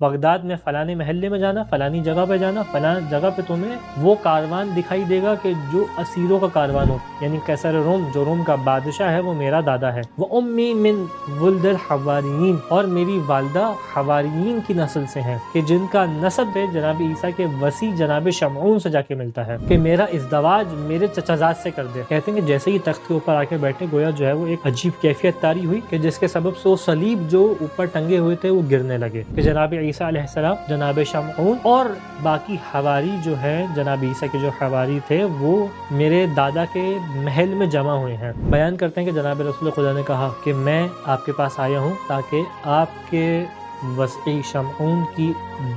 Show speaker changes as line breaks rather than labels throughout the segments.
Baghdad میں فلانے محلے میں جانا، فلانی جگہ پہ جانا، فلاں جگہ پہ تمہیں وہ کاروان دکھائی دے گا کہ جو اسیروں کا کاروان ہو، یعنی قیصر روم جو روم کا بادشاہ ہے وہ میرا دادا ہے۔ وہ امی من ولد الحواریین، اور میری والدہ حواریین کی نسل سے ہیں، کہ جن کا نسب ہے جناب عیسیٰ کے وسیع جناب شمعون سے جا کے ملتا ہے، کہ میرا ازدواج میرے چچا زاد سے کر دے۔ کہتے ہیں کہ جیسے ہی تخت کے اوپر آ کے بیٹھے، گویا جو ہے وہ ایک عجیب کیفیت طاری ہوئی کہ جس کے سبب سے وہ صلیب جو اوپر ٹنگے ہوئے تھے وہ گرنے لگے، کہ جناب عیسیٰ علیہ السلام، جناب شمعون اور باقی حواری جو ہے جناب عیسیٰ کے جو حواری تھے وہ میرے دادا کے محل میں جمع ہوئے ہیں۔ بیان کرتے ہیں کہ جناب رسول خدا نے کہا کہ میں آپ کے پاس آیا ہوں تاکہ آپ کے وسیع شمعون کی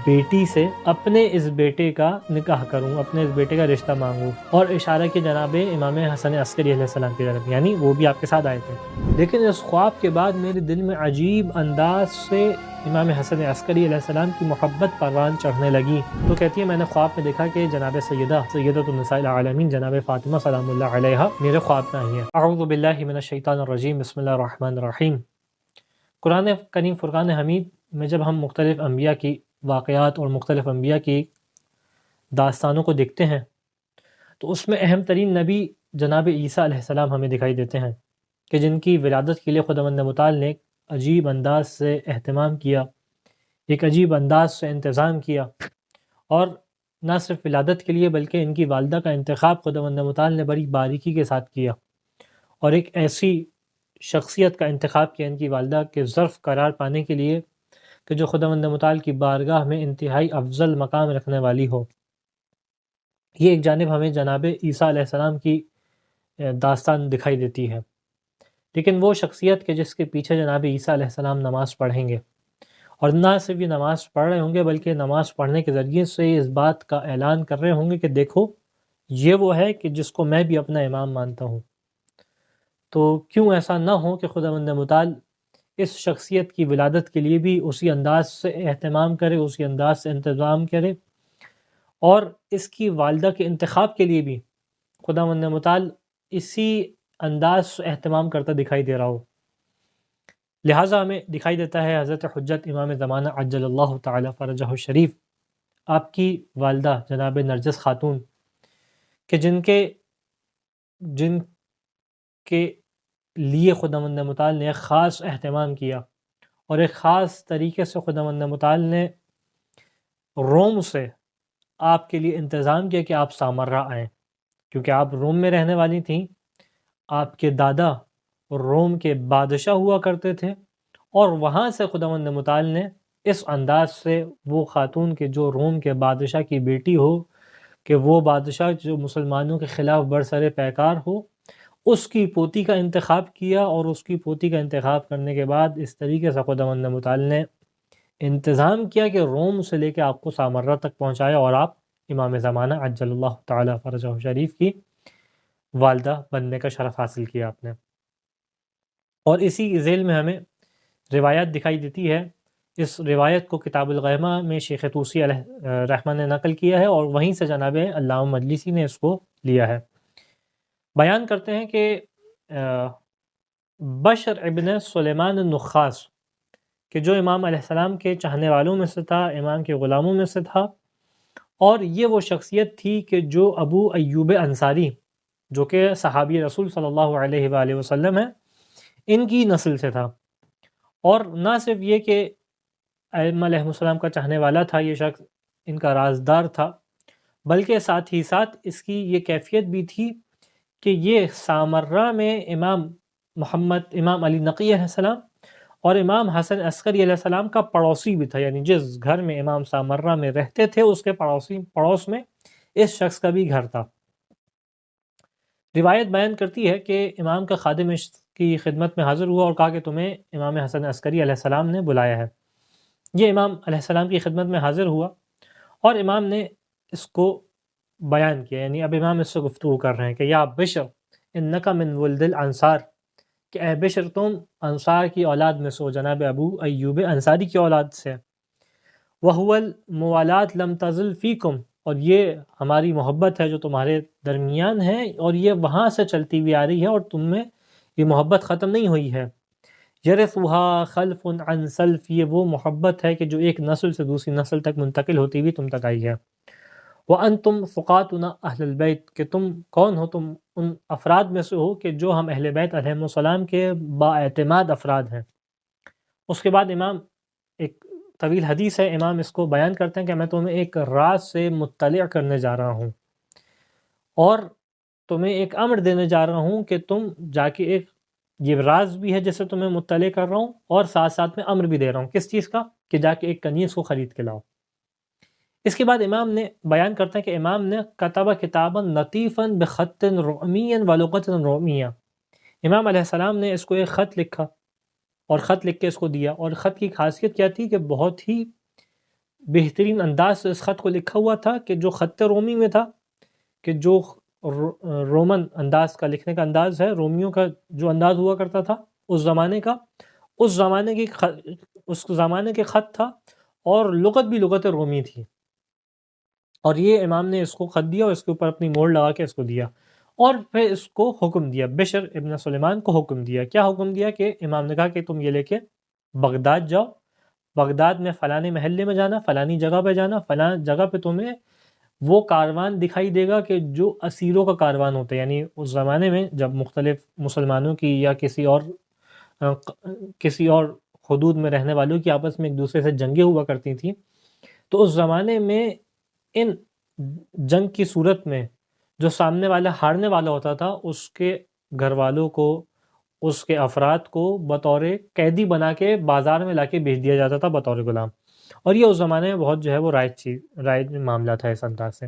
بیٹی سے اپنے اس بیٹے کا نکاح کروں، اپنے اس بیٹے کا رشتہ مانگوں، اور اشارہ کی جناب امام حسن عسکری علیہ السلام کی طرف، یعنی وہ بھی آپ کے ساتھ آئے تھے۔ لیکن اس خواب کے بعد میرے دل میں عجیب انداز سے امام حسن عسکری علیہ السلام کی محبت پروان چڑھنے لگی۔ تو کہتی ہے میں نے خواب میں دیکھا کہ جناب سیدۃ النساء العالمین جناب فاطمہ سلام اللہ علیہا میرے خواب میں آئی ہیں۔ اعوذ باللہ من الشیطان الرجیم، بسم اللہ الرحمن الرحیم۔ قرآن کریم فرقان حمید میں جب ہم مختلف انبیاء کی واقعات اور مختلف انبیاء کی داستانوں کو دیکھتے ہیں تو اس میں اہم ترین نبی جناب عیسیٰ علیہ السلام ہمیں دکھائی دیتے ہیں، کہ جن کی ولادت کے لیے خداوند متعال نے ایک عجیب انداز سے اہتمام کیا، ایک عجیب انداز سے انتظام کیا، اور نہ صرف ولادت کے لیے بلکہ ان کی والدہ کا انتخاب خداوند متعال نے بڑی باریکی کے ساتھ کیا، اور ایک ایسی شخصیت کا انتخاب کیا ان کی والدہ کے ظرف قرار پانے کے لیے کہ جو خداوند متعال کی بارگاہ میں انتہائی افضل مقام رکھنے والی ہو۔ یہ ایک جانب ہمیں جناب عیسیٰ علیہ السلام کی داستان دکھائی دیتی ہے، لیکن وہ شخصیت کہ جس کے پیچھے جناب عیسیٰ علیہ السلام نماز پڑھیں گے، اور نہ صرف یہ نماز پڑھ رہے ہوں گے بلکہ نماز پڑھنے کے ذریعے سے اس بات کا اعلان کر رہے ہوں گے کہ دیکھو یہ وہ ہے کہ جس کو میں بھی اپنا امام مانتا ہوں۔ تو کیوں ایسا نہ ہو کہ خداوند متعال اس شخصیت کی ولادت کے لیے بھی اسی انداز سے اہتمام کرے، اسی انداز سے انتظام کرے، اور اس کی والدہ کے انتخاب کے لیے بھی خداوند متعال اسی انداز سے اہتمام کرتا دکھائی دے رہا ہو۔ لہٰذا ہمیں دکھائی دیتا ہے حضرت حجت امام زمانہ عجل اللہ تعالی فرجہ الشریف، آپ کی والدہ جناب نرجس خاتون، کہ جن کے لیے خداوند متعال نے ایک خاص اہتمام کیا، اور ایک خاص طریقے سے خداوند متعال نے روم سے آپ کے لیے انتظام کیا کہ آپ سامرہ آئیں، کیونکہ آپ روم میں رہنے والی تھیں، آپ کے دادا روم کے بادشاہ ہوا کرتے تھے، اور وہاں سے خداوند متعال نے اس انداز سے وہ خاتون کے جو روم کے بادشاہ کی بیٹی ہو، کہ وہ بادشاہ جو مسلمانوں کے خلاف برسر پیکار ہو، اس کی پوتی کا انتخاب کیا، اور اس کی پوتی کا انتخاب کرنے کے بعد اس طریقے سے خداوند متعال نے انتظام کیا کہ روم سے لے کے آپ کو سامرہ تک پہنچایا، اور آپ امام زمانہ عجل اللہ تعالی فرجہ شریف کی والدہ بننے کا شرف حاصل کیا آپ نے۔ اور اسی ذیل میں ہمیں روایت دکھائی دیتی ہے، اس روایت کو کتاب الغیمہ میں شیخ طوسی علیہ رحمہ نے نقل کیا ہے، اور وہیں سے جناب علامہ مجلسی نے اس کو لیا ہے۔ بیان کرتے ہیں کہ بشر ابن سلیمان النخاس، کہ جو امام علیہ السلام کے چاہنے والوں میں سے تھا، امام کے غلاموں میں سے تھا، اور یہ وہ شخصیت تھی کہ جو ابو ایوب انصاری، جو کہ صحابی رسول صلی اللہ علیہ وآلہ وسلم ہیں، ان کی نسل سے تھا۔ اور نہ صرف یہ کہ ائمہ علیہ السلام کا چاہنے والا تھا یہ شخص، ان کا رازدار تھا، بلکہ ساتھ ہی ساتھ اس کی یہ کیفیت بھی تھی کہ یہ سامرہ میں امام علی نقی علیہ السلام اور امام حسن عسکری علیہ السلام کا پڑوسی بھی تھا، یعنی جس گھر میں امام سامرہ میں رہتے تھے اس کے پڑوس میں اس شخص کا بھی گھر تھا۔ روایت بیان کرتی ہے کہ امام کا خادم اس کی خدمت میں حاضر ہوا اور کہا کہ تمہیں امام حسن عسکری علیہ السلام نے بلایا ہے۔ یہ امام علیہ السلام کی خدمت میں حاضر ہوا، اور امام نے اس کو بیان کیا، یعنی اب امام اس سے گفتگو کر رہے ہیں کہ یا بشر انکا من ولد الانصار، کہ اے بشر تم انصار کی اولاد میں سو، جناب ابو ایوب انصاری کی اولاد سے۔ وَهُوَ الْمُوَالَاتُ لَمْ تَزِلْ فِيكُمْ، اور یہ ہماری محبت ہے جو تمہارے درمیان ہے، اور یہ وہاں سے چلتی ہوئی آ رہی ہے، اور تم میں یہ محبت ختم نہیں ہوئی ہے۔ یرثھا خلف عن سلف، یہ وہ محبت ہے کہ جو ایک نسل سے دوسری نسل تک منتقل ہوتی ہوئی تم تک آئی ہے۔ وَأَنْتُمْ ثُقَاتُنَا اہل البیت، کہ تم کون ہو، تم ان افراد میں سے ہو کہ جو ہم اہل بیت علیہم السلام کے با اعتماد افراد ہیں۔ اس کے بعد امام، ایک طویل حدیث ہے، امام اس کو بیان کرتے ہیں کہ میں تمہیں ایک راز سے مطلع کرنے جا رہا ہوں اور تمہیں ایک امر دینے جا رہا ہوں کہ تم جا کے ایک، یہ راز بھی ہے جسے تمہیں مطلع کر رہا ہوں، اور ساتھ ساتھ میں امر بھی دے رہا ہوں، کس چیز کا، کہ جا کے ایک کنیز کو خرید کے لاؤ۔ اس کے بعد امام نے بیان کرتے ہیں کہ امام نے کتب کتابا لطیفا بخط رومی ولغت رومیہ، امام علیہ السلام نے اس کو ایک خط لکھا اور خط لکھ کے اس کو دیا، اور خط کی خاصیت کیا تھی کہ بہت ہی بہترین انداز سے اس خط کو لکھا ہوا تھا، کہ جو خط رومی میں تھا، کہ جو رومن انداز کا لکھنے کا انداز ہے، رومیوں کا جو انداز ہوا کرتا تھا اس زمانے کا، اس زمانے کے خط تھا، اور لغت بھی لغت رومی تھی، اور یہ امام نے اس کو خط دیا اور اس کے اوپر اپنی مہر لگا کے اس کو دیا، اور پھر اس کو حکم دیا، بشر ابن سلیمان کو حکم دیا، کیا حکم دیا، کہ امام نے کہا کہ تم یہ لے کے بغداد جاؤ، بغداد میں فلانی محلے میں جانا، فلانی جگہ پہ جانا، فلاں جگہ پہ تمہیں وہ کاروان دکھائی دے گا کہ جو اسیروں کا کاروان ہوتا ہے، یعنی اس زمانے میں جب مختلف مسلمانوں کی یا کسی اور حدود میں رہنے والوں کی آپس میں ایک دوسرے سے جنگیں ہوا کرتی تھیں، تو اس زمانے میں ان جنگ کی صورت میں جو سامنے والا ہارنے والا ہوتا تھا، اس کے گھر والوں کو، اس کے افراد کو بطور قیدی بنا کے بازار میں لا کے بیچ دیا جاتا تھا بطور غلام، اور یہ اس زمانے میں بہت جو ہے وہ رائج معاملہ تھا اس انداز سے۔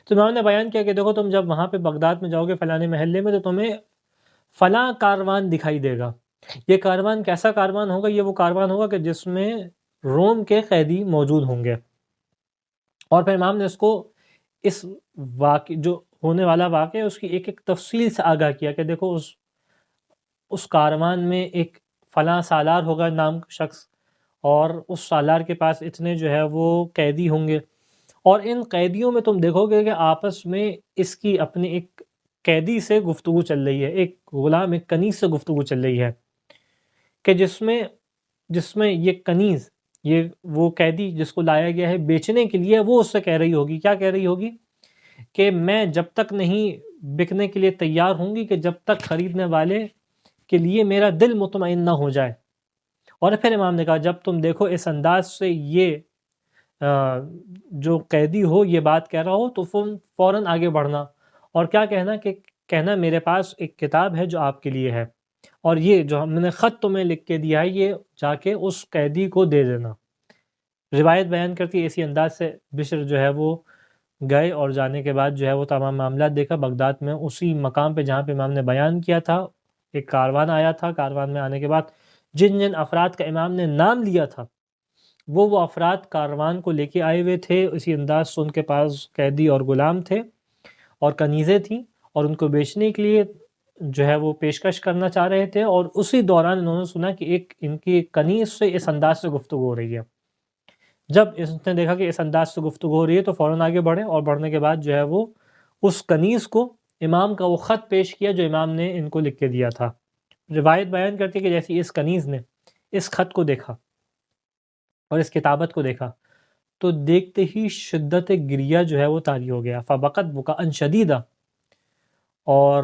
تو انہوں نے بیان کیا کہ دیکھو تم جب وہاں پہ بغداد میں جاؤ گے فلانے محلے میں، تو تمہیں فلاں کاروان دکھائی دے گا، یہ کاروان کیسا کاروان ہوگا، یہ وہ کاروان ہوگا کہ جس میں روم کے قیدی موجود ہوں گے، اور پھر امام نے اس کو اس واقع جو ہونے والا واقعہ اس کی ایک ایک تفصیل سے آگاہ کیا کہ دیکھو اس کاروان میں ایک فلاں سالار ہوگا نام شخص، اور اس سالار کے پاس اتنے جو ہے وہ قیدی ہوں گے، اور ان قیدیوں میں تم دیکھو گے کہ آپس میں اس کی اپنی ایک قیدی سے گفتگو چل رہی ہے، ایک غلام ایک کنیز سے گفتگو چل رہی ہے، کہ جس میں یہ کنیز، یہ وہ قیدی جس کو لایا گیا ہے بیچنے کے لیے، وہ اس سے کہہ رہی ہوگی، کیا کہہ رہی ہوگی، کہ میں جب تک نہیں بکنے کے لیے تیار ہوں گی کہ جب تک خریدنے والے کے لیے میرا دل مطمئن نہ ہو جائے۔ اور پھر امام نے کہا جب تم دیکھو اس انداز سے یہ جو قیدی ہو یہ بات کہہ رہا ہو، تو فوراً آگے بڑھنا، اور کیا کہنا، کہ کہنا میرے پاس ایک کتاب ہے جو آپ کے لیے ہے، اور یہ جو ہم نے خط تمہیں لکھ کے دیا ہے یہ جا کے اس قیدی کو دے دینا۔ روایت بیان کرتی ہے اسی انداز سے بشر جو ہے وہ گئے، اور جانے کے بعد جو ہے وہ تمام معاملات دیکھا بغداد میں، اسی مقام پہ جہاں پہ امام نے بیان کیا تھا، ایک کاروان آیا تھا، کاروان میں آنے کے بعد جن افراد کا امام نے نام لیا تھا وہ افراد کاروان کو لے کے آئے ہوئے تھے، اسی انداز سے ان کے پاس قیدی اور غلام تھے اور کنیزیں تھیں، اور ان کو بیچنے کے لیے جو ہے وہ پیشکش کرنا چاہ رہے تھے، اور اسی دوران انہوں نے سنا کہ ان کی کنیز سے اس انداز سے گفتگو ہو رہی ہے۔ جب اس نے دیکھا کہ اس انداز سے گفتگو ہو رہی ہے تو فوراً آگے بڑھے، اور بڑھنے کے بعد جو ہے وہ اس کنیز کو امام کا وہ خط پیش کیا جو امام نے ان کو لکھ کے دیا تھا۔ روایت بیان کرتی ہے کہ جیسے اس کنیز نے اس خط کو دیکھا اور اس کتابت کو دیکھا تو دیکھتے ہی شدت گریہ جو ہے وہ طاری ہو گیا، فبقت بکاء شدیدا، اور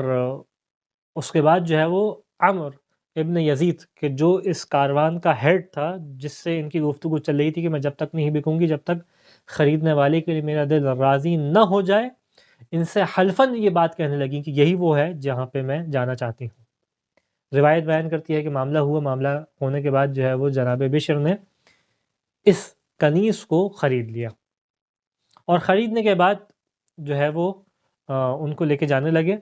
اس کے بعد جو ہے وہ عمر ابن یزید کہ جو اس کاروان کا ہیڈ تھا جس سے ان کی گفتگو چل رہی تھی کہ میں جب تک نہیں بکوں گی جب تک خریدنے والے کے لیے میرا دل راضی نہ ہو جائے، ان سے حلفاً یہ بات کہنے لگی کہ یہی وہ ہے جہاں پہ میں جانا چاہتی ہوں۔ روایت بیان کرتی ہے کہ معاملہ ہوا، معاملہ ہونے کے بعد جو ہے وہ جناب بشر نے اس کنیز کو خرید لیا، اور خریدنے کے بعد جو ہے وہ ان کو لے کے جانے لگے۔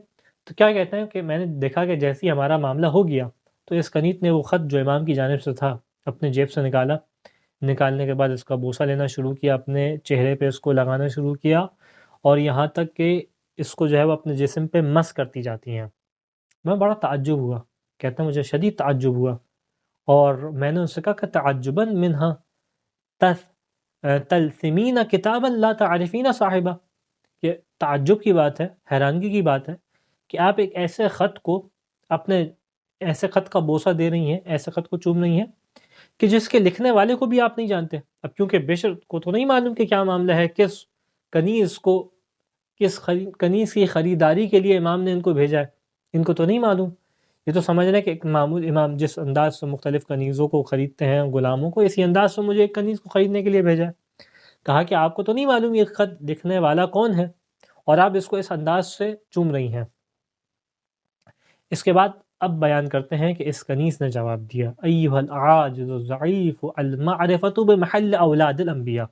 تو کیا کہتے ہیں کہ میں نے دیکھا کہ جیسے ہی ہمارا معاملہ ہو گیا تو اس کنیز نے وہ خط جو امام کی جانب سے تھا اپنے جیب سے نکالا، نکالنے کے بعد اس کا بوسہ لینا شروع کیا، اپنے چہرے پہ اس کو لگانا شروع کیا، اور یہاں تک کہ اس کو جو ہے وہ اپنے جسم پہ مس کرتی جاتی ہیں۔ میں بڑا تعجب ہوا، کہتا ہے مجھے شدید تعجب ہوا، اور میں نے اس سے کہا کہ تعجباً منہا تلثمین کتابا لا تعرفین صاحبہ، کہ تعجب کی بات ہے، حیرانگی کی بات ہے کہ آپ ایک ایسے خط کو اپنے ایسے خط کا بوسہ دے رہی ہیں، ایسے خط کو چوم رہی ہیں کہ جس کے لکھنے والے کو بھی آپ نہیں جانتے. اب کیونکہ بشر کو تو نہیں معلوم کہ کیا معاملہ ہے، کس کنیز کی خریداری کے لیے امام نے ان کو بھیجا ہے، ان کو تو نہیں معلوم. یہ تو سمجھ رہے ہیں کہ ایک معمول امام جس انداز سے مختلف کنیزوں کو خریدتے ہیں غلاموں کو، اسی انداز سے مجھے ایک کنیز کو خریدنے کے لیے بھیجا ہے. کہا کہ آپ کو تو نہیں معلوم یہ خط لکھنے والا کون ہے، اور آپ اس کو اس انداز سے چوم رہی ہیں. اس کے بعد اب بیان کرتے ہیں کہ اس کنیز نے جواب دیا، ایھا العاجز الضعیف المعرفۃ بمحل اولاد الانبیاء،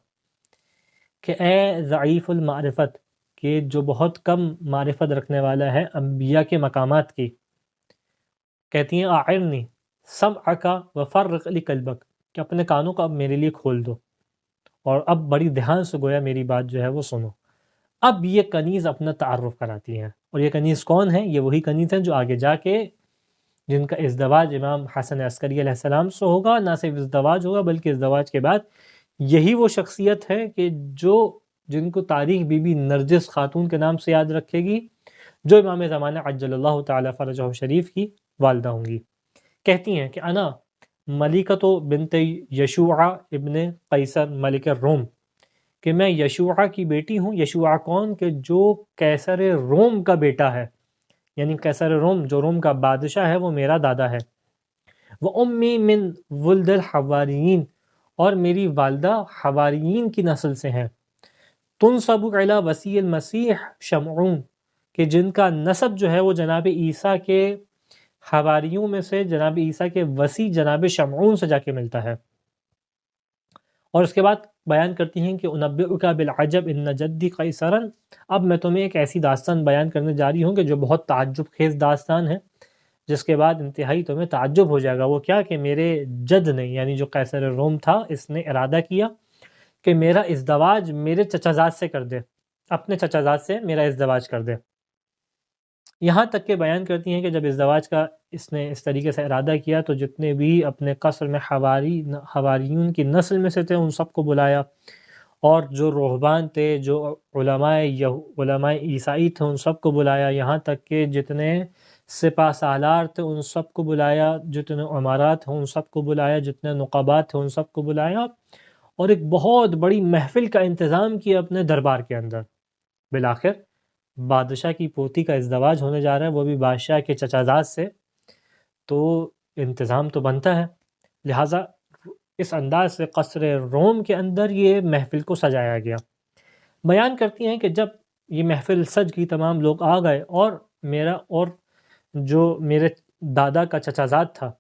کہ اے ضعیف المعرفت، کہ جو بہت کم معرفت رکھنے والا ہے انبیاء کے مقامات کی. کہتی ہیں اعرنی سمعک وفرق لی قلبک، کہ اپنے کانوں کو اب میرے لیے کھول دو اور اب بڑی دھیان سے گویا میری بات جو ہے وہ سنو. اب یہ کنیز اپنا تعارف کراتی ہیں، اور یہ کنیز کون ہے؟ یہ وہی کنیز ہیں جو آگے جا کے جن کا ازدواج امام حسن عسکری علیہ السلام سے ہوگا. نہ صرف ازدواج ہوگا بلکہ ازدواج کے بعد یہی وہ شخصیت ہے کہ جن کو تاریخ بی بی نرجس خاتون کے نام سے یاد رکھے گی، جو امام زمانہ عجل اللہ تعالی فرجہ شریف کی والدہ ہوں گی. کہتی ہیں کہ انا ملکۃ بنت یشوع ابن قیصر ملک روم، کہ میں یشوع کی بیٹی ہوں. یشوع کون؟ کہ جو قیصر روم کا بیٹا ہے، یعنی قیصر روم جو روم کا بادشاہ ہے وہ میرا دادا ہے. وَأُمِّي مِن ولد الحواریین، اور میری والدہ حواریین کی نسل سے ہیں. تنسب علی وسیع المسیح شمعون، کہ جن کا نسب جو ہے وہ جناب عیسیٰ کے حواریوں میں سے جناب عیسیٰ کے وسیع جناب شمعون سے جا کے ملتا ہے. اور اس کے بعد بیان کرتی ہیں کہ انبئک بالعجب ان جدی قیصرا، اب میں تمہیں ایک ایسی داستان بیان کرنے جا رہی ہوں کہ جو بہت تعجب خیز داستان ہے، جس کے بعد انتہائی تمہیں تعجب ہو جائے گا. وہ کیا کہ میرے جد نے، یعنی جو قیصر روم تھا، اس نے ارادہ کیا کہ میرا ازدواج میرے چچا زاد سے کر دے، اپنے چچا زاد سے میرا ازدواج کر دے. یہاں تک کہ بیان کرتی ہیں کہ جب ازدواج کا اس نے اس طریقے سے ارادہ کیا تو جتنے بھی اپنے قصر میں حواریون کی نسل میں سے تھے ان سب کو بلایا، اور جو رہبان تھے، جو علماء عیسائی تھے، ان سب کو بلایا. یہاں تک کہ جتنے سپہ سالار تھے ان سب کو بلایا، جتنے امارات ہیں ان سب کو بلایا، جتنے نقبات تھے ان سب کو بلایا، اور ایک بہت بڑی محفل کا انتظام کیا اپنے دربار کے اندر. بالآخر بادشاہ کی پوتی کا ازدواج ہونے جا رہا ہے، وہ بھی بادشاہ کے چچا زاد سے، تو انتظام تو بنتا ہے. لہٰذا اس انداز سے قصر روم کے اندر یہ محفل کو سجایا گیا. بیان کرتی ہیں کہ جب یہ محفل سج گئی، تمام لوگ آ گئے، اور جو میرے دادا کا چچا زاد تھا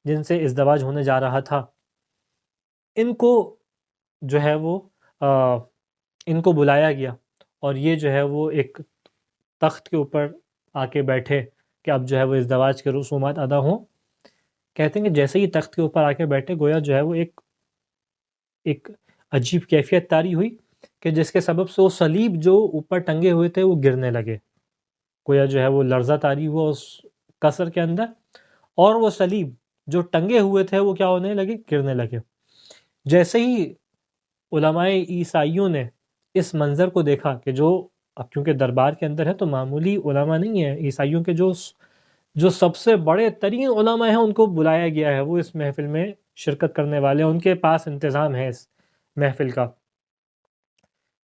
جن سے ازدواج ہونے جا رہا تھا، ان کو جو ہے وہ ان کو بلایا گیا، اور یہ جو ہے وہ ایک تخت کے اوپر آ کے بیٹھے کہ اب جو ہے وہ ازدواج کے رسومات ادا ہوں. کہتے ہیں کہ جیسے ہی تخت کے اوپر آ کے بیٹھے، گویا جو ہے وہ ایک عجیب کیفیت طاری ہوئی کہ جس کے سبب سے وہ صلیب جو اوپر ٹنگے ہوئے تھے وہ گرنے لگے. گویا جو ہے وہ لرزہ طاری ہوا اس قصر کے اندر، اور وہ صلیب جو ٹنگے ہوئے تھے وہ کیا ہونے لگے؟ گرنے لگے. جیسے ہی علماء عیسائیوں نے اس منظر کو دیکھا کہ جو اب کیونکہ دربار کے اندر ہے تو معمولی علماء نہیں ہیں، عیسائیوں کے جو سب سے بڑے ترین علماء ہیں ان کو بلایا گیا ہے، وہ اس محفل میں شرکت کرنے والے ہیں، ان کے پاس انتظام ہے اس محفل کا.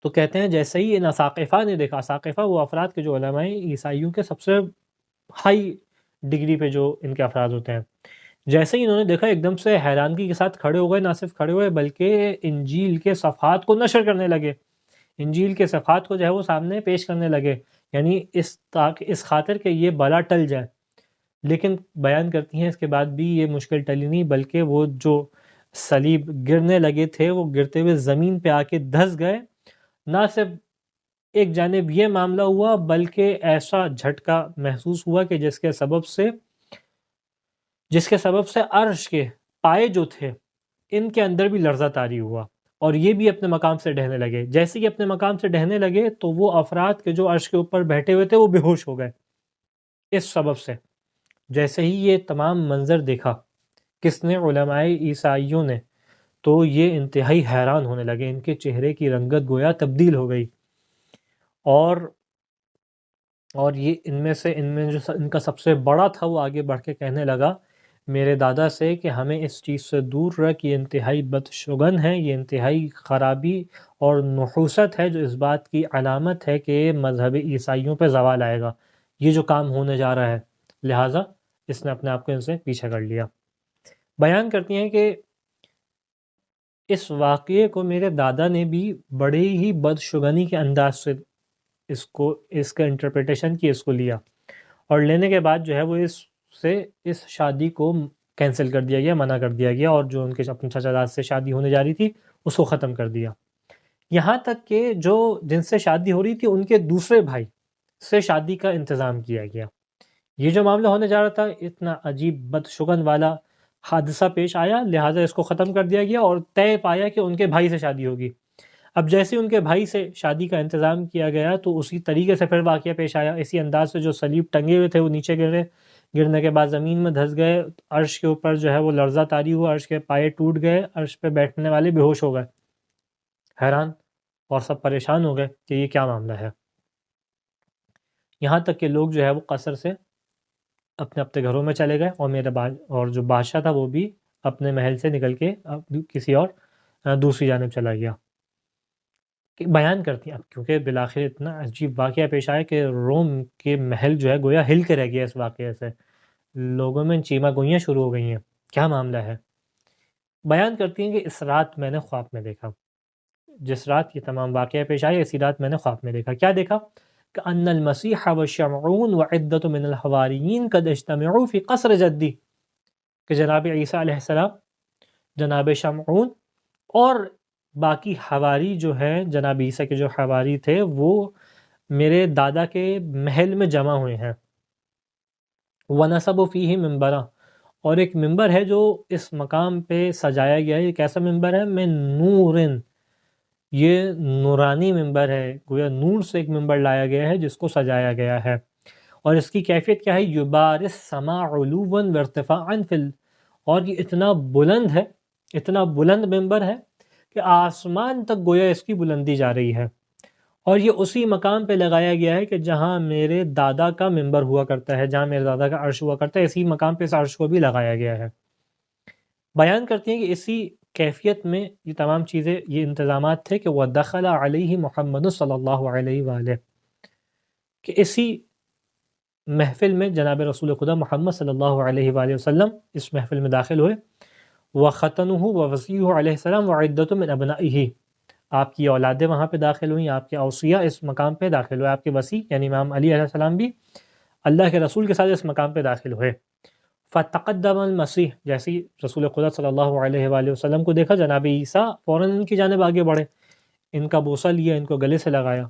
تو کہتے ہیں جیسے ہی ان اساقفہ نے دیکھا، اساقفہ وہ افراد کے جو علماء عیسائیوں کے سب سے ہائی ڈگری پہ جو ان کے افراد ہوتے ہیں، جیسے ہی انہوں نے دیکھا ایک دم سے حیرانگی کے ساتھ کھڑے ہو گئے. نہ صرف کھڑے ہوئے بلکہ انجیل کے صفحات کو نشر کرنے لگے، انجیل کے صفحات کو جو ہے وہ سامنے پیش کرنے لگے، یعنی اس خاطر کہ یہ بلا ٹل جائے. لیکن بیان کرتی ہیں اس کے بعد بھی یہ مشکل ٹلی نہیں، بلکہ وہ جو صلیب گرنے لگے تھے وہ گرتے ہوئے زمین پہ آ کے دھس گئے. نہ صرف ایک جانب یہ معاملہ ہوا بلکہ ایسا جھٹکا محسوس ہوا کہ جس کے سبب سے عرش کے پائے جو تھے ان کے اندر بھی لرزہ طاری ہوا، اور یہ بھی اپنے مقام سے ڈھہنے لگے. جیسے کہ اپنے مقام سے ڈھہنے لگے تو وہ افراد کے جو عرش کے اوپر بیٹھے ہوئے تھے وہ بے ہوش ہو گئے اس سبب سے. جیسے ہی یہ تمام منظر دیکھا کس نے؟ علماء عیسائیوں نے. تو یہ انتہائی حیران ہونے لگے، ان کے چہرے کی رنگت گویا تبدیل ہو گئی، اور اور یہ ان میں جو ان کا سب سے بڑا تھا وہ آگے بڑھ کے کہنے لگا میرے دادا سے کہ ہمیں اس چیز سے دور رکھ، یہ انتہائی بدشگن ہے، یہ انتہائی خرابی اور نحوست ہے جو اس بات کی علامت ہے کہ مذہب عیسائیوں پہ زوال آئے گا، یہ جو کام ہونے جا رہا ہے، لہٰذا اس نے اپنے آپ کو ان سے پیچھے کر لیا۔ بیان کرتی ہیں کہ اس واقعے کو میرے دادا نے بھی بڑے ہی بدشگنی کے انداز سے اس کا انٹرپریٹیشن کی، اس کو لیا، اور لینے کے بعد جو ہے وہ اس شادی کو کینسل کر دیا گیا، منع کر دیا گیا، اور جو ان کے اپنے چچا جاد سے شادی ہونے جا رہی تھی اس کو ختم کر دیا۔ یہاں تک کہ جن سے شادی ہو رہی تھی ان کے دوسرے بھائی سے شادی کا انتظام کیا گیا۔ یہ جو معاملہ ہونے جا رہا تھا اتنا عجیب بدشگن والا حادثہ پیش آیا، لہٰذا اس کو ختم کر دیا گیا اور طے پایا کہ ان کے بھائی سے شادی ہوگی۔ اب جیسے ان کے بھائی سے شادی کا انتظام کیا گیا تو اسی طریقے سے پھر واقعہ پیش آیا، اسی انداز سے جو صلیب ٹنگے ہوئے تھے وہ نیچے گرنے کے بعد زمین میں دھس گئے، عرش کے اوپر جو ہے وہ لرزہ طاری ہوا، عرش کے پائے ٹوٹ گئے، عرش پہ بیٹھنے والے بے ہوش ہو گئے، حیران اور سب پریشان ہو گئے کہ یہ کیا معاملہ ہے۔ یہاں تک کہ لوگ جو ہے وہ قصر سے اپنے اپنے گھروں میں چلے گئے، اور جو بادشاہ تھا وہ بھی اپنے محل سے نکل کے کسی اور دوسری جانب چلا گیا۔ بیان کرتی ہیں اب کیونکہ بالآخر اتنا عجیب واقعہ پیش آیا کہ روم کے محل جو ہے گویا ہل کے رہ گیا اس واقعے سے، لوگوں میں چیما گوئیاں شروع ہو گئی ہیں، کیا معاملہ ہے۔ بیان کرتی ہیں کہ اس رات میں نے خواب میں دیکھا، جس رات یہ تمام واقعہ پیش آئے اسی رات میں نے خواب میں دیکھا، کیا دیکھا کہ ان المسیح والشمعون وعدۃ من الحواریین قد اجتمعوا فی قصر جدی، کہ جناب عیسیٰ علیہ السلام، جناب شمعون اور باقی حواری جو ہیں، جناب عیسیٰ کے جو حواری تھے وہ میرے دادا کے محل میں جمع ہوئے ہیں۔ وَنَصَبُ فِيهِ مِنبَرًا، اور ایک ممبر ہے جو اس مقام پہ سجایا گیا ہے۔ یہ کیسا ممبر ہے؟ من نورن، یہ نورانی ممبر ہے، گویا نور سے ایک ممبر لایا گیا ہے جس کو سجایا گیا ہے، اور اس کی کیفیت کیا ہے؟ یبارِ السماء علوا وارتفاعا اور یہ اتنا بلند ہے، اتنا بلند ممبر ہے کہ آسمان تک گویا اس کی بلندی جا رہی ہے، اور یہ اسی مقام پہ لگایا گیا ہے کہ جہاں میرے دادا کا ممبر ہوا کرتا ہے، جہاں میرے دادا کا عرش ہوا کرتا ہے، اسی مقام پہ اس عرش کو بھی لگایا گیا ہے۔ بیان کرتی ہیں کہ اسی کیفیت میں یہ تمام چیزیں، یہ انتظامات تھے کہ وَدَخَلَ عَلَيْهِ محمد صلی اللہ علیہ وآلہ، کہ اسی محفل میں جناب رسول خدا محمد صلی اللہ علیہ وآلہ وسلم اس محفل میں داخل ہوئے، وَخَتَنُهُ وَوَصِيُّهُ علیہ السلام وَعِدَّةٌ مِّنْ أَبْنَائِهِ، آپ کی اولادیں وہاں پہ داخل ہوئیں، آپ کے اوصیاء اس مقام پہ داخل ہوئے، آپ کے وصی یعنی امام علی علیہ السلام بھی اللہ کے رسول کے ساتھ اس مقام پہ داخل ہوئے۔ فَتَقَدَّمَ الْمَسِيحُ، جیسے ہی رسول خدا صلی اللہ علیہ وآلہ وسلم کو دیکھا، جناب عیسیٰ فوراً ان کی جانب آگے بڑھے، ان کا بوسہ لیا، ان کو گلے سے لگایا۔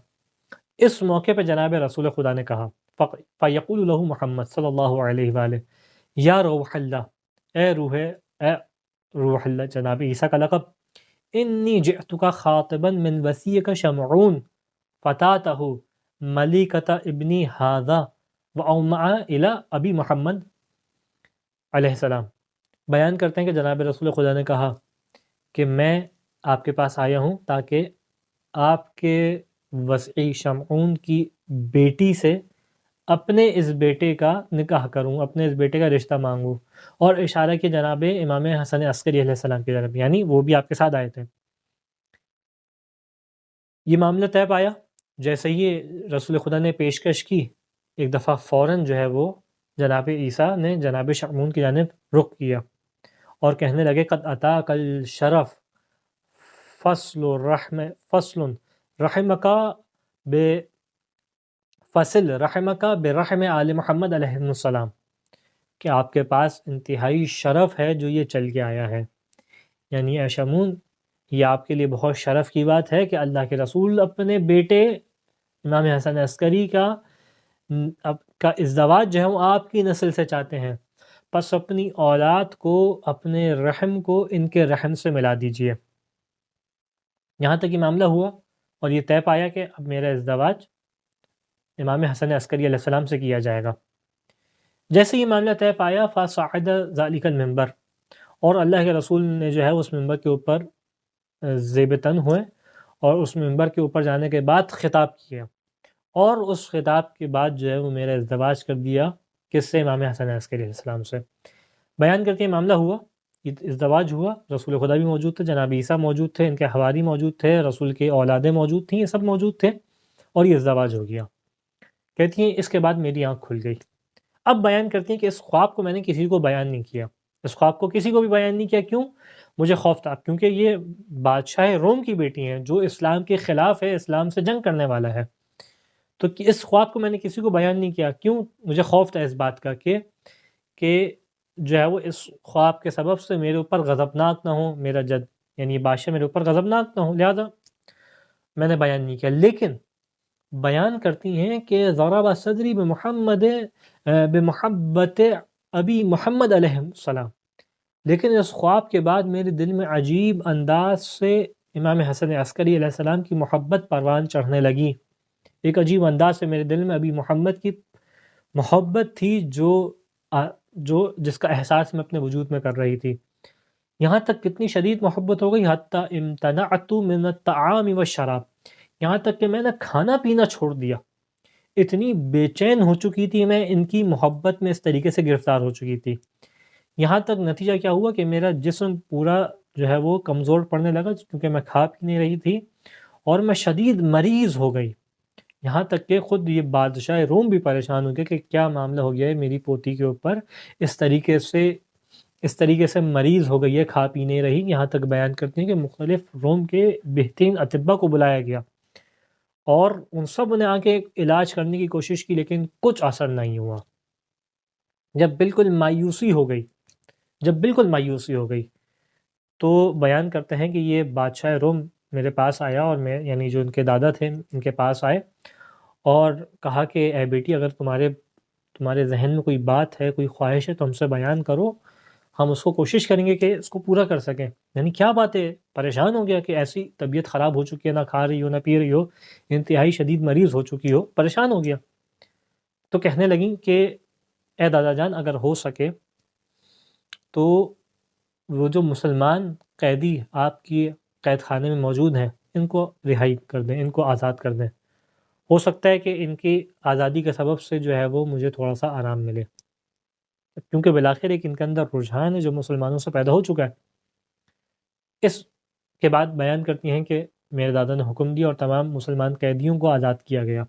اس موقع پہ جناب رسول خدا نے کہا، فَيَقُولُ لَهُ محمد صلی اللہ علیہ وآلہ، یا روح اللہ، اے روح اللہ، جناب عیسیٰ کا لقب، انی جئتک خاطبا من وسیک شمعون فتاتہ ملیکۃ ابنی ھذا واومع الی ابی محمد علیہ السلام۔ بیان کرتے ہیں کہ جناب رسول خدا نے کہا کہ میں آپ کے پاس آیا ہوں تاکہ آپ کے وصی شمعون کی بیٹی سے اپنے اس بیٹے کا نکاح کروں، اپنے اس بیٹے کا رشتہ مانگوں، اور اشارہ کی جناب امام حسن عسکری علیہ السلام کی جانب، یعنی وہ بھی آپ کے ساتھ آئے تھے۔ یہ معاملہ طے پایا، جیسے ہی رسول خدا نے پیشکش کی، ایک دفعہ فوراً جو ہے وہ جناب عیسیٰ نے جناب شمعون کی جانب رخ کیا اور کہنے لگے قد اتاک الشرف فصل رحمک برحم آل محمد علیہ السلام، کہ آپ کے پاس انتہائی شرف ہے جو یہ چل کے آیا ہے، یعنی اے شمعون یہ آپ کے لیے بہت شرف کی بات ہے کہ اللہ کے رسول اپنے بیٹے امام حسن عسکری کا ازدواج جو ہے وہ آپ کی نسل سے چاہتے ہیں، پس اپنی اولاد کو، اپنے رحم کو ان کے رحم سے ملا دیجئے۔ یہاں تک یہ معاملہ ہوا اور یہ طے پایا کہ اب میرا ازدواج امام حسن عسکری علیہ السلام سے کیا جائے گا۔ جیسے یہ معاملہ طے پایا فصعد ذلک المنبر، اور اللہ کے رسول نے جو ہے اس ممبر کے اوپر زیب تن ہوئے اور اس ممبر کے اوپر جانے کے بعد خطاب کیا اور اس خطاب کے بعد جو ہے وہ میرا ازدواج کر دیا کس سے؟ امام حسن عسکری علیہ السلام سے۔ بیان کرتے ہیں معاملہ ہوا، ازدواج ہوا، رسول خدا بھی موجود تھے، جناب عیسیٰ موجود تھے، ان کے حواری موجود تھے، رسول کے اولادیں موجود تھیں، یہ سب موجود تھے، اور یہ ازدواج ہو گیا۔ کہتی ہیں اس کے بعد میری آنکھ کھل گئی۔ اب بیان کرتی ہیں کہ اس خواب کو میں نے کسی کو بیان نہیں کیا، اس خواب کو کسی کو بھی بیان نہیں کیا۔ کیوں؟ مجھے خوف تھا، کیونکہ یہ بادشاہ روم کی بیٹی ہیں جو اسلام کے خلاف ہے، اسلام سے جنگ کرنے والا ہے، تو اس خواب کو میں نے کسی کو بیان نہیں کیا۔ کیوں؟ مجھے خوف تھا اس بات کا کہ جو ہے وہ اس خواب کے سبب سے میرے اوپر غضبناک نہ ہو، میرا جد یعنی بادشاہ میرے اوپر غضبناک نہ ہو، لہذا میں نے بیان نہیں کیا۔ لیکن بیان کرتی ہیں کہ ضرب صدری بمحبت ابی محمد علیہ السلام، لیکن اس خواب کے بعد میرے دل میں عجیب انداز سے امام حسن عسکری علیہ السلام کی محبت پروان چڑھنے لگی۔ ایک عجیب انداز سے میرے دل میں ابی محمد کی محبت تھی جو جس کا احساس میں اپنے وجود میں کر رہی تھی۔ یہاں تک کتنی شدید محبت ہو گئی، حتی امتنعت من الطعام والشراب، یہاں تک کہ میں نے کھانا پینا چھوڑ دیا۔ اتنی بے چین ہو چکی تھی میں، ان کی محبت میں اس طریقے سے گرفتار ہو چکی تھی۔ یہاں تک نتیجہ کیا ہوا کہ میرا جسم پورا جو ہے وہ کمزور پڑنے لگا، کیونکہ میں کھا پی نہیں رہی تھی، اور میں شدید مریض ہو گئی۔ یہاں تک کہ خود یہ بادشاہ روم بھی پریشان ہو گیا کہ کیا معاملہ ہو گیا ہے میری پوتی کے اوپر، اس طریقے سے مریض ہو گئی ہے، کھا پی نہیں رہی۔ یہاں تک بیان کرتے ہیں کہ مختلف روم کے بہترین اطباء کو بلایا گیا، اور ان سب نے آ کے علاج کرنے کی کوشش کی، لیکن کچھ اثر نہیں ہوا۔ جب بالکل مایوسی ہو گئی تو بیان کرتے ہیں کہ یہ بادشاہ روم میرے پاس آیا، اور میں یعنی جو ان کے دادا تھے ان کے پاس آئے اور کہا کہ اے بیٹی، اگر تمہارے ذہن میں کوئی بات ہے، کوئی خواہش ہے تو ہم سے بیان کرو، ہم اس کو کوشش کریں گے کہ اس کو پورا کر سکیں۔ یعنی کیا بات ہے؟ پریشان ہو گیا کہ ایسی طبیعت خراب ہو چکی ہے، نہ کھا رہی ہو نہ پی رہی ہو، انتہائی شدید مریض ہو چکی ہو، پریشان ہو گیا۔ تو کہنے لگیں کہ اے دادا جان، اگر ہو سکے تو وہ جو مسلمان قیدی آپ کی قید خانے میں موجود ہیں ان کو رہائی کر دیں، ان کو آزاد کر دیں، ہو سکتا ہے کہ ان کی آزادی کے سبب سے جو ہے وہ مجھے تھوڑا سا آرام ملے، کیونکہ بالآخر ایک ان کے اندر رجحان ہے جو مسلمانوں سے پیدا ہو چکا ہے۔ اس کے بعد بیان کرتی ہیں کہ میرے دادا نے حکم دیا اور تمام مسلمان قیدیوں کو آزاد کیا گیا۔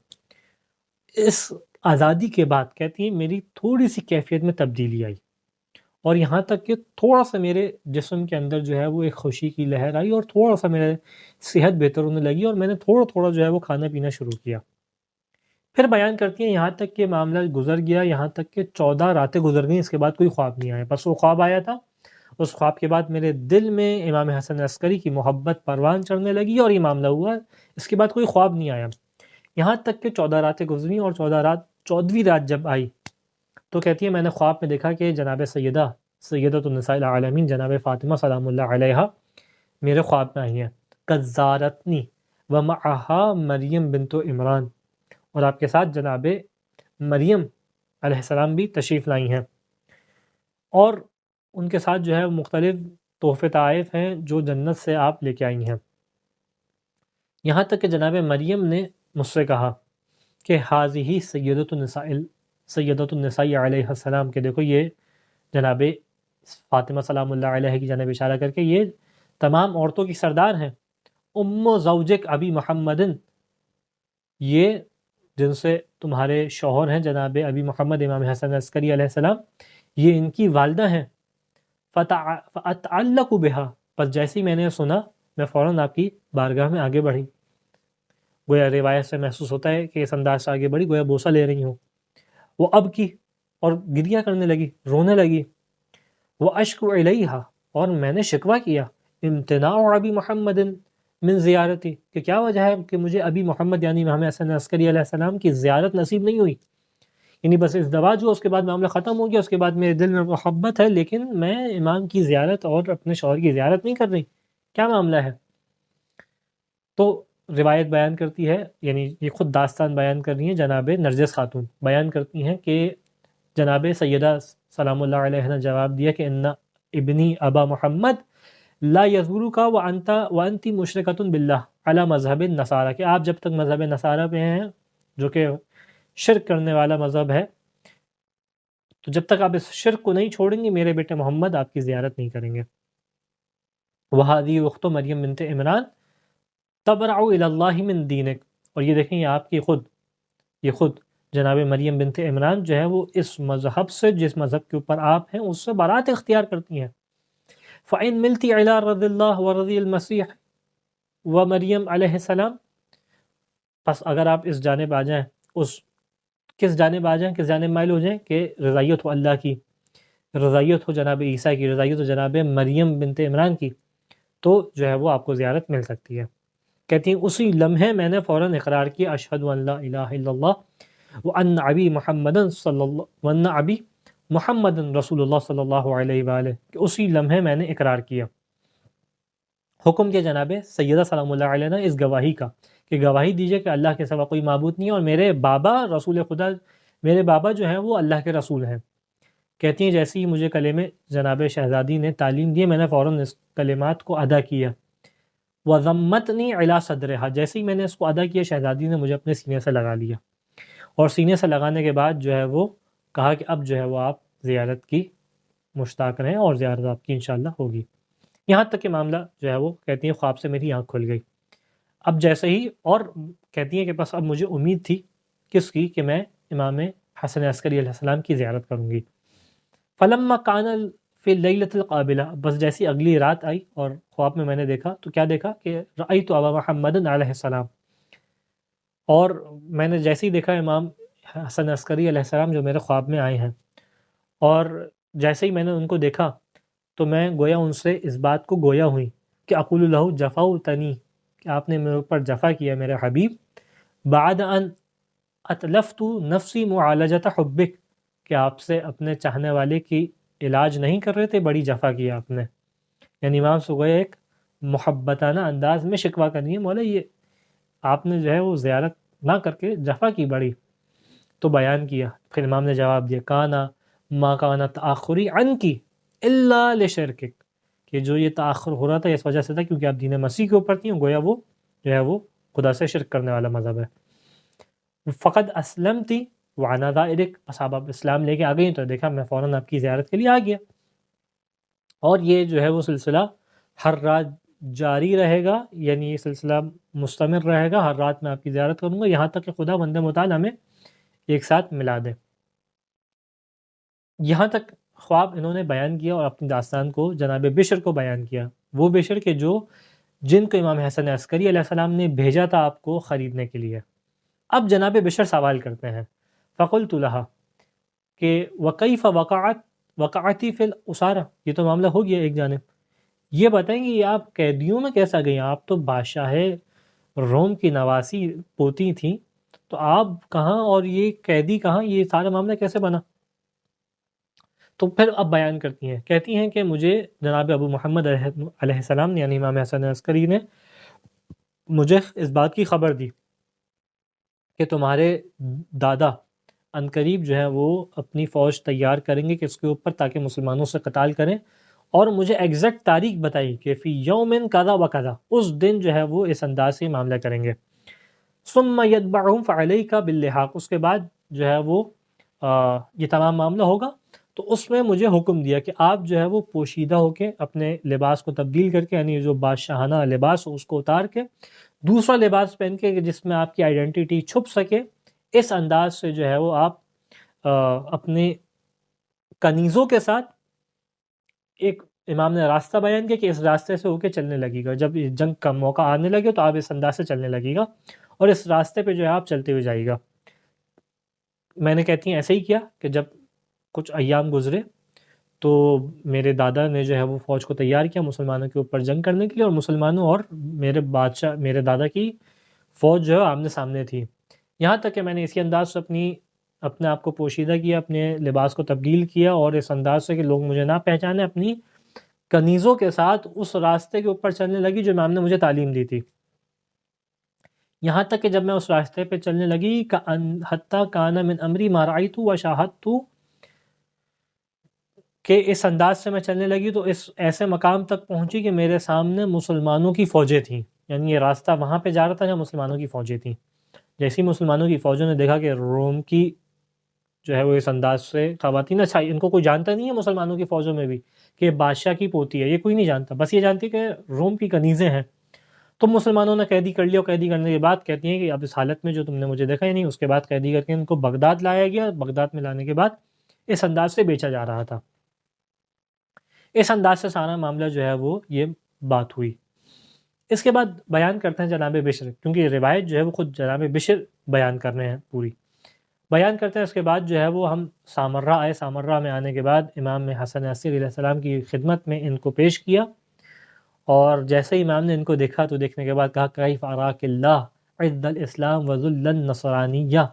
اس آزادی کے بعد کہتی ہیں میری تھوڑی سی کیفیت میں تبدیلی آئی، اور یہاں تک کہ تھوڑا سا میرے جسم کے اندر جو ہے وہ ایک خوشی کی لہر آئی، اور تھوڑا سا میرے صحت بہتر ہونے لگی، اور میں نے تھوڑا جو ہے وہ کھانا پینا شروع کیا۔ پھر بیان کرتی ہیں یہاں تک کہ معاملہ گزر گیا، یہاں تک کہ 14 راتیں گزر گئیں، اس کے بعد کوئی خواب نہیں آیا۔ بس وہ خواب آیا تھا، اس خواب کے بعد میرے دل میں امام حسن عسکری کی محبت پروان چڑھنے لگی، اور یہ معاملہ ہوا، اس کے بعد کوئی خواب نہیں آیا۔ یہاں تک کہ 14 راتیں گزریں، اور 14ویں رات جب آئی تو کہتی ہے میں نے خواب میں دیکھا کہ جناب سیدۃ النساء العالمین جناب فاطمہ سلام اللہ علیہا میرے خواب میں آئی ہیں، قد زارتنی ومعہا مریم بنت عمران، اور آپ کے ساتھ جناب مریم علیہ السلام بھی تشریف لائی ہیں، اور ان کے ساتھ جو ہے مختلف تحفے تحائف ہیں جو جنت سے آپ لے کے آئی ہیں۔ یہاں تک کہ جناب مریم نے مجھ سے کہا کہ حاضی سیدۃ النساء علیہ السلام، کہ دیکھو یہ جناب فاطمہ سلام اللہ علیہ کی جانب اشارہ کر کے یہ تمام عورتوں کی سردار ہیں، ام زوجک ابی محمد، یہ جن سے تمہارے شوہر ہیں جناب ابی محمد امام حسن عسکری علیہ السلام، یہ ان کی والدہ ہیں۔ فَأَتْعَلَّقُ بِهَا، پس جیسے ہی میں نے سنا میں فوراً آپ کی بارگاہ میں آگے بڑھی، گویا روایت سے محسوس ہوتا ہے کہ اس انداز سے آگے بڑھی گویا بوسہ لے رہی ہوں۔ وہ اب کی، اور گریہ کرنے لگی، رونے لگی۔ وہ اشکو علیہا، اور میں نے شکوہ کیا، امتناع ابی محمد من زیارتی، کہ کیا وجہ ہے کہ مجھے ابی محمد یعنی امام حسن عسکری علیہ السلام کی زیارت نصیب نہیں ہوئی۔ یعنی بس ازدواج ہوا، اس کے بعد معاملہ ختم ہو گیا، اس کے بعد میرے دل میں محبت ہے، لیکن میں امام کی زیارت اور اپنے شوہر کی زیارت نہیں کر رہی، کیا معاملہ ہے؟ تو روایت بیان کرتی ہے، یعنی یہ خود داستان بیان کر رہی ہیں جناب نرجس خاتون، بیان کرتی ہیں کہ جناب سیدہ سلام اللہ علیہ نے جواب دیا کہ ان ابنی ابا محمد لا یزورک وانت مشرکۃ باللہ علی مذہب النصارى، کہ آپ جب تک مذہب نصارہ پہ ہیں جو کہ شرک کرنے والا مذہب ہے، تو جب تک آپ اس شرک کو نہیں چھوڑیں گے میرے بیٹے محمد آپ کی زیارت نہیں کریں گے۔ وَهَذِهِ أُخْتُ مریم بنت عمران تَبْرَعُ إِلَى اللَّهِ مِن دِينِكَ، اور یہ دیکھیں یہ خود جناب مریم بنت عمران جو ہے وہ اس مذہب سے، جس مذہب کے اوپر آپ ہیں، اس سے برات اختیار کرتی ہیں۔ فَإِن مِلْتِ عِلَى رَضِي اللَّهِ وَرَضِي الْمَسِيحِ وَمَرْيَم علیہ السلام، پس اگر آپ اس جانب آ جائیں، کس جانب مائل ہو جائیں کہ رضائیت ہو اللہ کی، رضائیت ہو جناب عیسیٰ کی، رضائیت ہو جناب مریم بنت عمران کی، تو جو ہے وہ آپ کو زیارت مل سکتی ہے۔ کہتی ہیں اسی لمحے میں نے فوراً اقرار کیا اشہد ان لا الہ الا اللہ وان ابی محمد رسول اللہ صلی اللہ علیہ وآلہ، کہ اسی لمحے میں نے اقرار کیا۔ حکم کیا جناب سیدہ سلام اللہ علیہ نے اس گواہی کا کہ گواہی دیجئے کہ اللہ کے سوا کوئی معبود نہیں ہے، اور میرے بابا رسول خدا، میرے بابا جو ہیں وہ اللہ کے رسول ہیں۔ کہتی ہیں جیسے ہی مجھے کلمے جناب شہزادی نے تعلیم دی، میں نے فوراً اس کلمات کو ادا کیا۔ وَضَمَّتْنِي عَلَى صَدْرِهَا، جیسے ہی میں نے اس کو ادا کیا شہزادی نے مجھے اپنے سینے سے لگا لیا، اور سینے سے لگانے کے بعد جو ہے وہ کہا کہ اب جو ہے وہ آپ زیارت کی مشتاق رہیں اور زیارت آپ کی انشاءاللہ ہوگی۔ یہاں تک کہ معاملہ جو ہے وہ کہتی ہیں خواب سے میری آنکھ کھل گئی۔ اب جیسے ہی، اور کہتی ہیں کہ بس اب مجھے امید تھی کس کی، کہ میں امام حسن عسکری علیہ السلام کی زیارت کروں گی۔ فلما کان فی اللیلۃ القابلہ، بس جیسی اگلی رات آئی اور خواب میں نے دیکھا، تو کیا دیکھا کہ رأیت ابا محمد علیہ السلام، اور میں نے جیسے ہی دیکھا امام حسن عسکری علیہ السلام جو میرے خواب میں آئے ہیں، اور جیسے ہی میں نے ان کو دیکھا تو میں گویا ان سے اس بات کو گویا ہوئی کہ اقول لہ جفوتنی، کہ آپ نے میرے اوپر جفا کیا میرے حبیب، بعد ان اتلفت نفسی معالجۃ حبک، کہ آپ سے اپنے چاہنے والے کی علاج نہیں کر رہے تھے، بڑی جفا کیا آپ نے۔ یعنی امام سے گویا ایک محبتانہ انداز میں شکوہ کرنی ہے، مولا یہ آپ نے جو ہے وہ زیارت نہ کر کے جفا کی بڑی۔ تو بیان کیا، پھر امام نے جواب دیا کانا ما کانا تاخری عنکی الا لشرکک، کہ جو یہ تاخر ہو رہا تھا اس وجہ سے تھا کیونکہ آپ دین مسیح کے اوپر تھی، گویا وہ جو ہے وہ خدا سے شرک کرنے والا مذہب ہے۔ فقد اسلمتی وانا ذائرک، بس آپ اسلام لے کے آ گئی، تو دیکھا میں فوراً آپ کی زیارت کے لیے آ گیا۔ اور یہ جو ہے وہ سلسلہ ہر رات جاری رہے گا، یعنی یہ سلسلہ مستمر رہے گا، ہر رات میں آپ کی زیارت کروں گا، یہاں تک کہ خدا بند متعال ہمیں ایک ساتھ ملا دے۔ یہاں تک خواب انہوں نے بیان کیا اور اپنی داستان کو جناب بشر کو بیان کیا، وہ بشر کہ جن کو امام حسن عسکری علیہ السلام نے بھیجا تھا آپ کو خریدنے کے لیے۔ اب جناب بشر سوال کرتے ہیں، فقلت لہا، کہ وکیف وقعتی فی الاسارہ، یہ تو معاملہ ہو گیا ایک جانب، یہ بتائیں گے یہ آپ قیدیوں میں کیسا گئی؟ آپ تو بادشاہ روم کی نواسی پوتی تھیں، تو آپ کہاں اور یہ قیدی کہاں؟ یہ سارا معاملہ کیسے بنا؟ تو پھر اب بیان کرتی ہیں، کہتی ہیں کہ مجھے جناب ابو محمد علیہ السلام نے، یعنی امام حسن عسکری نے مجھے اس بات کی خبر دی کہ تمہارے دادا عنقریب جو ہے وہ اپنی فوج تیار کریں گے کہ اس کے اوپر، تاکہ مسلمانوں سے قتال کریں، اور مجھے ایگزیکٹ تاریخ بتائی کہ فی یوم کذا و کذا، اس دن جو ہے وہ اس انداز سے معاملہ کریں گے۔ ثم یتبعہم فعلیک باللحاق، اس کے بعد جو ہے وہ یہ تمام معاملہ ہوگا، تو اس میں مجھے حکم دیا کہ آپ جو ہے وہ پوشیدہ ہو کے اپنے لباس کو تبدیل کر کے، یعنی جو بادشاہانہ لباس ہو اس کو اتار کے دوسرا لباس پہن کے، جس میں آپ کی آئیڈینٹی چھپ سکے، اس انداز سے جو ہے وہ آپ اپنے کنیزوں کے ساتھ، ایک امام نے راستہ بیان کیا کہ اس راستے سے ہو کے چلنے لگے گا، جب جنگ کا موقع آنے لگے تو آپ اس انداز سے چلنے لگے گا، اور اس راستے پہ جو ہے آپ چلتے ہوئے جائے گا۔ میں نے کہتی ہیں ایسے ہی کیا کہ جب کچھ ایام گزرے تو میرے دادا نے جو ہے وہ فوج کو تیار کیا مسلمانوں کے اوپر جنگ کرنے کے لیے، اور مسلمانوں اور میرے دادا کی فوج جو ہے آمنے سامنے تھی، یہاں تک کہ میں نے اسی انداز سے اپنے آپ کو پوشیدہ کیا، اپنے لباس کو تبدیل کیا، اور اس انداز سے کہ لوگ مجھے نہ پہچانے، اپنی کنیزوں کے ساتھ اس راستے کے اوپر چلنے لگی جو امام نے مجھے تعلیم دی تھی۔ یہاں تک کہ جب میں اس راستے پہ چلنے لگی حتی کان من امری ما رأیت و شاہدت، کہ اس انداز سے میں چلنے لگی تو اس ایسے مقام تک پہنچی کہ میرے سامنے مسلمانوں کی فوجیں تھیں، یعنی یہ راستہ وہاں پہ جا رہا تھا جہاں مسلمانوں کی فوجیں تھیں۔ جیسے ہی مسلمانوں کی فوجوں نے دیکھا کہ روم کی جو ہے وہ اس انداز سے خواتین، اچھا ان کو کوئی جانتا نہیں ہے مسلمانوں کی فوجوں میں بھی کہ بادشاہ کی پوتی ہے، یہ کوئی نہیں جانتا، بس یہ جانتی کہ روم کی کنیزیں ہیں. تو مسلمانوں نے قیدی کر لیا، اور قیدی کرنے کے بعد کہتی ہیں کہ اب اس حالت میں جو تم نے مجھے دیکھا ہی نہیں، اس کے بعد قیدی کر کے ان کو بغداد لایا گیا. بغداد میں لانے کے بعد اس انداز سے بیچا جا رہا تھا. اس انداز سے سارا معاملہ جو ہے وہ یہ بات ہوئی. اس کے بعد بیان کرتے ہیں جناب بشر، کیونکہ یہ روایت جو ہے وہ خود جناب بشر بیان کر رہے ہیں، پوری بیان کرتے ہیں. اس کے بعد جو ہے وہ ہم سامرہ آئے. سامرہ میں آنے کے بعد امام حسن عسکری علیہ السلام کی خدمت میں ان کو پیش کیا، اور جیسے امام نے ان کو دیکھا تو دیکھنے کے بعد کہا کیف اراک اللہ عز الاسلام وذل النصرانیہ،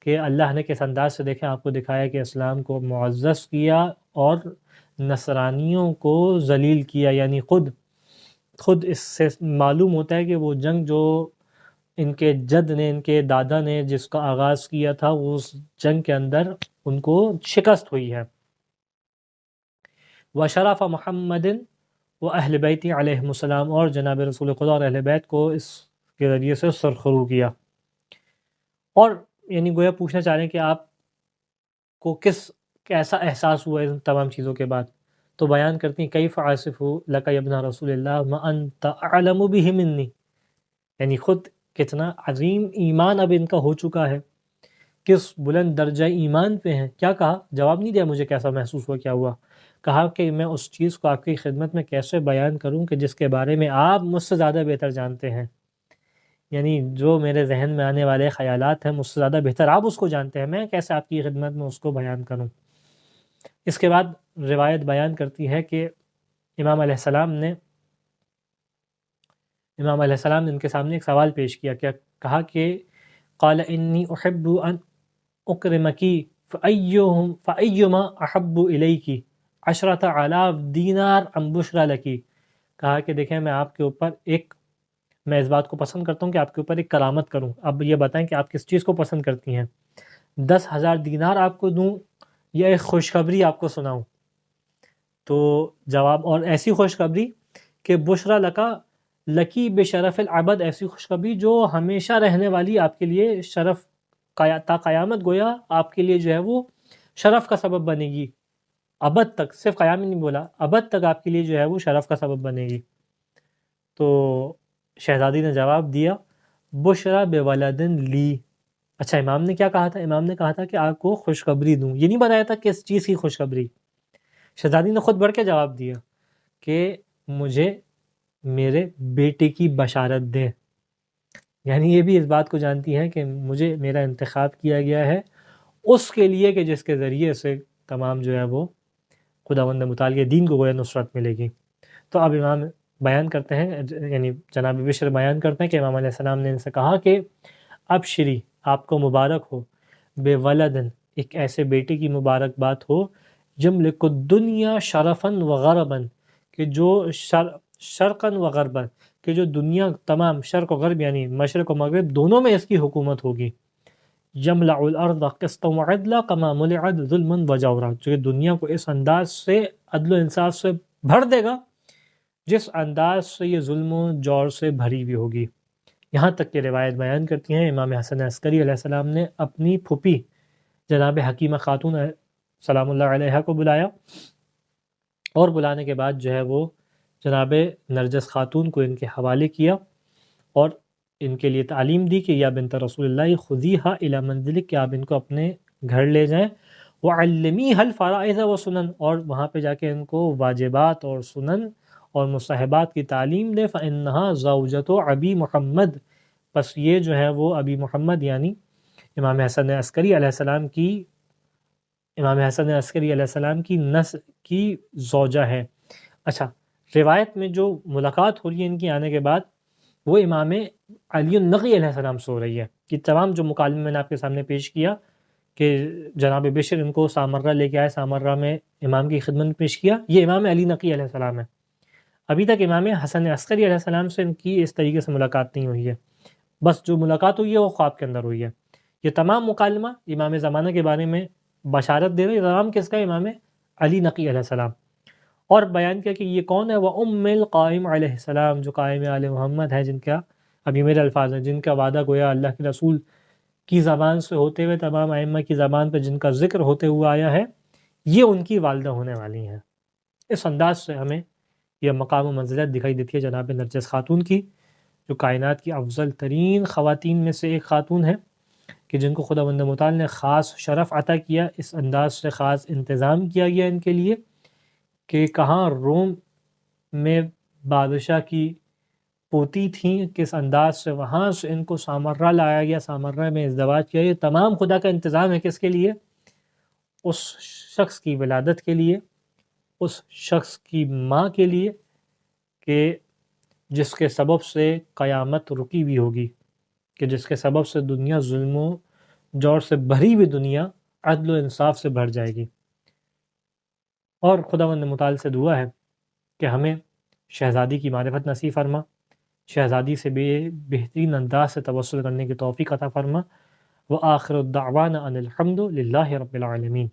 کہ اللہ نے کس انداز سے دیکھیں آپ کو دکھایا کہ اسلام کو معزز کیا اور نصرانیوں کو ذلیل کیا. یعنی خود اس سے معلوم ہوتا ہے کہ وہ جنگ جو ان کے جد نے، ان کے دادا نے جس کا آغاز کیا تھا، وہ اس جنگ کے اندر ان کو شکست ہوئی ہے. وشرف محمد و اہل بیت علیہ السلام، اور جناب رسول خدا اور اہل بیت کو اس کے ذریعے سے سرخرو کیا. اور یعنی گویا پوچھنا چاہ رہے ہیں کہ آپ کو کیسا احساس ہوا ان تمام چیزوں کے بعد؟ تو بیان کرتی ہیں کیف عاصف لک یا ابن رسول اللہ ما انت اعلم بہ منی، یعنی خود کتنا عظیم ایمان اب ان کا ہو چکا ہے، کس بلند درجہ ایمان پہ ہیں. کیا کہا؟ جواب نہیں دیا مجھے کیسا محسوس ہوا، کیا ہوا. کہا کہ میں اس چیز کو آپ کی خدمت میں کیسے بیان کروں کہ جس کے بارے میں آپ مجھ سے زیادہ بہتر جانتے ہیں. یعنی جو میرے ذہن میں آنے والے خیالات ہیں مجھ سے زیادہ بہتر آپ اس کو جانتے ہیں، میں کیسے آپ کی خدمت میں اس کو بیان کروں. اس کے بعد روایت بیان کرتی ہے کہ امام علیہ السلام نے ان کے سامنے ایک سوال پیش کیا. کہا کہ قال انی احب ان اکرمکی فایما احب الیکی 10,000 دینار ام بشرا لکی. کہا کہ دیکھیں میں آپ کے اوپر میں اس بات کو پسند کرتا ہوں کہ آپ کے اوپر ایک کرامت کروں. اب یہ بتائیں کہ آپ کس چیز کو پسند کرتی ہیں، 10,000 دینار آپ کو دوں یا ایک خوشخبری آپ کو سناؤں؟ تو جواب، اور ایسی خوشخبری کہ بشرا لکی بشرف العبد، ایسی خوشخبری جو ہمیشہ رہنے والی آپ کے لیے شرف تا قیامت، گویا آپ کے لیے جو ہے وہ شرف کا سبب بنے گی ابد تک. صرف قیام ہی نہیں بولا، ابد تک آپ کے لیے جو ہے وہ شرف کا سبب بنے گی. تو شہزادی نے جواب دیا بشرا بولدن لی. اچھا امام نے کیا کہا تھا؟ امام نے کہا تھا کہ آپ کو خوشخبری دوں، یہ نہیں بتایا تھا کس چیز کی خوشخبری. شہزادی نے خود بڑھ کے جواب دیا کہ مجھے میرے بیٹے کی بشارت دیں. یعنی یہ بھی اس بات کو جانتی ہیں کہ مجھے میرا انتخاب کیا گیا ہے اس کے لیے کہ جس کے ذریعے سے تمام جو ہے وہ خداوند متعال کے دین کو گویا نصرت ملے گی. تو اب امام بیان کرتے ہیں، یعنی جناب بشر بیان کرتے ہیں کہ امام علیہ السلام نے ان سے کہا کہ اب شری آپ کو مبارک ہو، بے ولدن ایک ایسے بیٹے کی مبارک بات ہو، یملک الدنیا شرفن و غربن، کہ جو شرقن و غربن، کہ جو دنیا تمام شرق و غرب یعنی مشرق و مغرب دونوں میں اس کی حکومت ہوگی. یملع الارض قسطا و عدلا کما ملعت ظلما و جورا، جو کہ دنیا کو اس انداز سے عدل و انصاف سے بھر دے گا جس انداز سے یہ ظلم و جور سے بھری ہوئی ہوگی. یہاں تک کہ روایت بیان کرتی ہیں امام حسن عسکری علیہ السلام نے اپنی پھوپھی جناب حکیمہ خاتون سلام اللہ علیہ کو بلایا، اور بلانے کے بعد جو ہے وہ جناب نرجس خاتون کو ان کے حوالے کیا اور ان کے لیے تعلیم دی کہ یا بنت رسول اللہ خذیہا الی منزلک، کہ آپ ان کو اپنے گھر لے جائیں. وعلمیہا الفرائض و سنن، اور وہاں پہ جا کے ان کو واجبات اور سنن اور مستحبات کی تعلیم دے. فإنہا زوجۃ ابی محمد، پس یہ جو ہے وہ ابی محمد یعنی امام حسن عسکری علیہ السلام کی نسل کی زوجہ ہے. اچھا روایت میں جو ملاقات ہو رہی ہے ان کی آنے کے بعد وہ امام علی النقی علیہ السلام سے ہو رہی ہے. کہ تمام جو مکالمے میں نے آپ کے سامنے پیش کیا کہ جناب بشر ان کو سامرہ لے کے آئے، سامرہ میں امام کی خدمت میں پیش کیا، یہ امام علی نقی علیہ السلام ہے. ابھی تک امام حسن عسکری علیہ السلام سے ان کی اس طریقے سے ملاقات نہیں ہوئی ہے، بس جو ملاقات ہوئی ہے وہ خواب کے اندر ہوئی ہے. یہ تمام مکالمہ امام زمانہ کے بارے میں بشارت دے رہے، تمام کس کا؟ امام علی نقی علیہ السلام. اور بیان کیا کہ یہ کون ہے؟ وہ ام القائم علیہ السلام، جو قائم آل محمد ہے، جن کا اب یہ میرے الفاظ ہیں، جن کا وعدہ گویا اللہ کے رسول کی زبان سے ہوتے ہوئے تمام ائمہ کی زبان پہ جن کا ذکر ہوتے ہوئے آیا ہے، یہ ان کی والدہ ہونے والی ہیں۔ اس انداز سے ہمیں یہ مقام و منزلت دکھائی دیتی ہے جناب نرجس خاتون کی، جو کائنات کی افضل ترین خواتین میں سے ایک خاتون ہے، کہ جن کو خداوند متعال نے خاص شرف عطا کیا، اس انداز سے خاص انتظام کیا گیا ان کے لیے کہ کہاں روم میں بادشاہ کی پوتی تھیں، کس انداز سے وہاں سے ان کو سامرہ لایا گیا، سامرہ میں ازدواج کیا۔ یہ تمام خدا کا انتظام ہے کس کے لیے؟ اس شخص کی ولادت کے لیے، اس شخص کی ماں کے لیے کہ جس کے سبب سے قیامت رکی ہوئی ہوگی، کہ جس کے سبب سے دنیا ظلم و جور سے بھری ہوئی دنیا عدل و انصاف سے بھر جائے گی۔ اور خداوند متعال سے دعا ہے کہ ہمیں شہزادی کی معرفت نصیب فرما، شہزادی سے بہترین انداز سے توسل کرنے کی توفیق عطا فرما۔ وآخر الدعوانا ان الحمد للہ رب العالمین۔